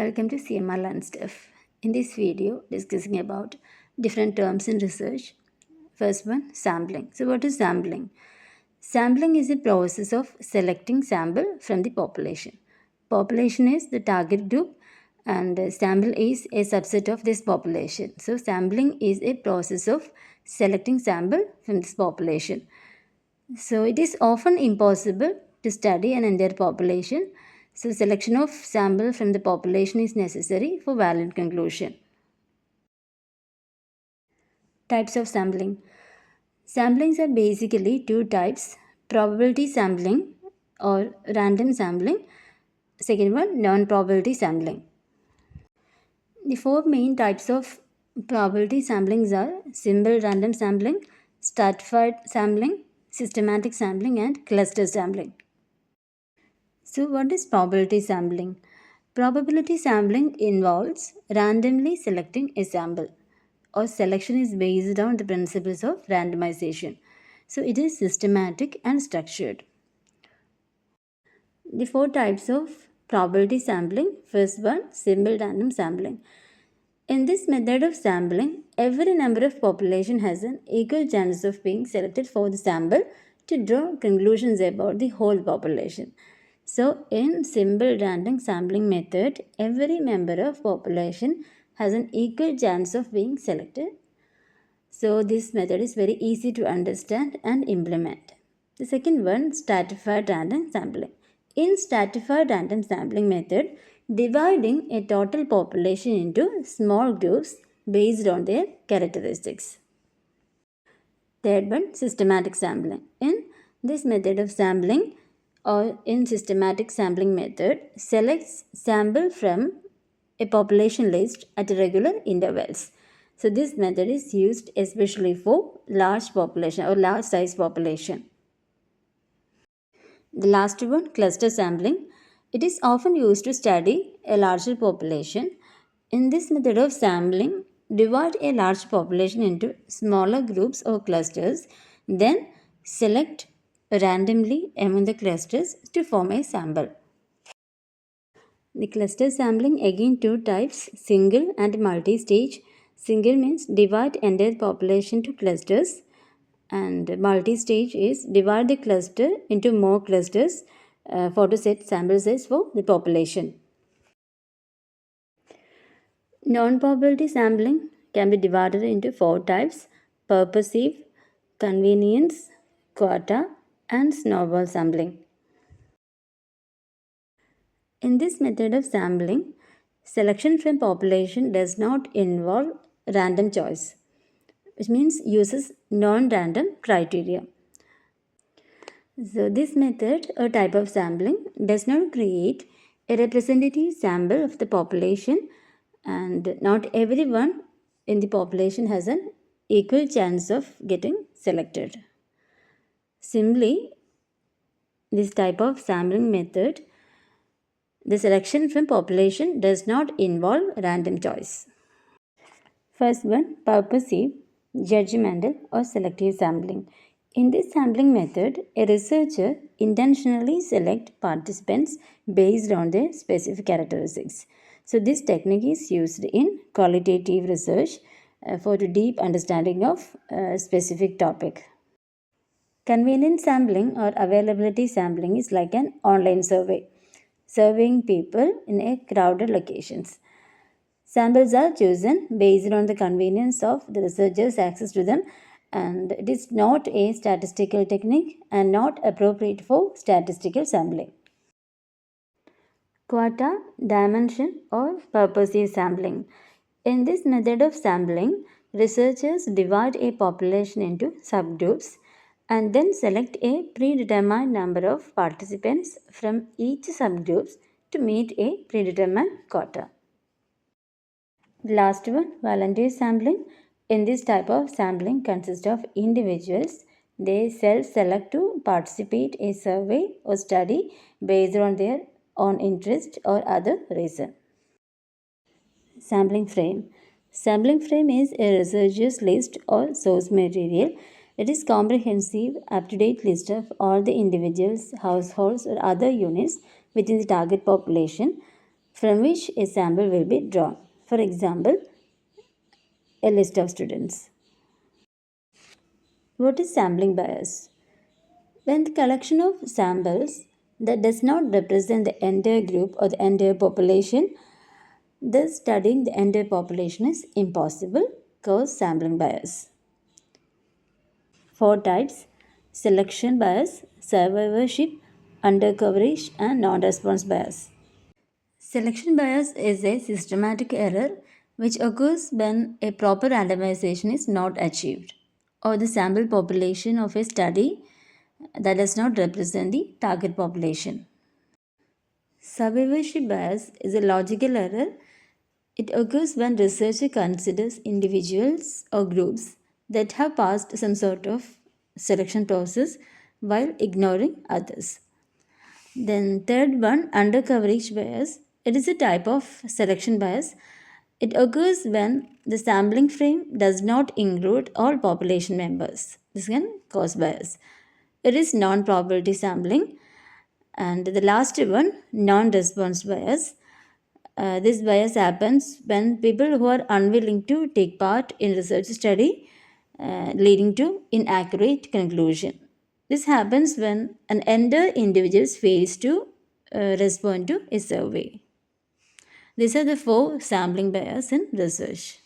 Welcome to CMR Learn Stuff. In this video, discussing about different terms in research. First one, sampling. So what is sampling? Sampling is a process of selecting sample from the population. Population is the target group and sample is a subset of this population. So sampling is a process of selecting sample from this population. So it is often impossible to study an entire population. So selection of sample from the population is necessary for valid conclusion. Types of sampling. Samplings are basically two types: probability sampling or random sampling. Second one, non-probability sampling. The four main types of probability samplings are simple random sampling, stratified sampling, systematic sampling, and cluster sampling. So, what is probability sampling? Probability sampling involves randomly selecting a sample, or selection is based on the principles of randomization. So, it is systematic and structured. The four types of probability sampling. First one, simple random sampling. In this method of sampling, every member of population has an equal chance of being selected for the sample to draw conclusions about the whole population. So, in simple random sampling method, every member of population has an equal chance of being selected. So, this method is very easy to understand and implement. The second one, stratified random sampling. In stratified random sampling method, dividing a total population into small groups based on their characteristics. Third one, systematic sampling. In this method of sampling, or in systematic sampling method, selects sample from a population list at regular intervals. So this method is used especially for large population or large size population. The last one, cluster sampling. It is often used to study a larger population. In this method of sampling, divide a large population into smaller groups or clusters, then select randomly among the clusters to form a sample. The cluster sampling, again two types, single and multi-stage. Single means divide entire population to clusters, and multi-stage is divide the cluster into more clusters for to set sample size for the population. Non-probability sampling can be divided into four types: purposive, convenience, quata, and snowball sampling. In this method of sampling, selection from population does not involve random choice, which means uses non-random criteria. So this method or type of sampling does not create a representative sample of the population, and not everyone in the population has an equal chance of getting selected. Simply, this type of sampling method, the selection from population does not involve random choice. First one, purposive, judgemental or selective sampling. In this sampling method, a researcher intentionally selects participants based on their specific characteristics. So this technique is used in qualitative research for the deep understanding of a specific topic. Convenience sampling or availability sampling is like an online survey, surveying people in a crowded locations. Samples are chosen based on the convenience of the researcher's access to them, and it is not a statistical technique and not appropriate for statistical sampling. Quata, dimension or purposive sampling. In this method of sampling, researchers divide a population into subgroups and then select a predetermined number of participants from each subgroups to meet a predetermined quota. Last one, volunteer sampling. In this type of sampling consists of individuals. They self-select to participate in a survey or study based on their own interest or other reason. Sampling frame. Sampling frame is a researcher's list or source material. It is comprehensive, up-to-date list of all the individuals, households, or other units within the target population from which a sample will be drawn. For example, a list of students. What is sampling bias? When the collection of samples that does not represent the entire group or the entire population, thus studying the entire population is impossible, cause sampling bias. Four types: selection bias, survivorship, undercoverage, and non-response bias. Selection bias is a systematic error which occurs when a proper randomization is not achieved or the sample population of a study that does not represent the target population. Survivorship bias is a logical error. It occurs when researcher considers individuals or groups that have passed some sort of selection process while ignoring others. Then third one, undercoverage bias. It is a type of selection bias. It occurs when the sampling frame does not include all population members. This can cause bias. It is non-probability sampling. And the last one, non-response bias. This bias happens when people who are unwilling to take part in research study, leading to inaccurate conclusion. This happens when an entire individual fails to respond to a survey. These are the four sampling bias in research.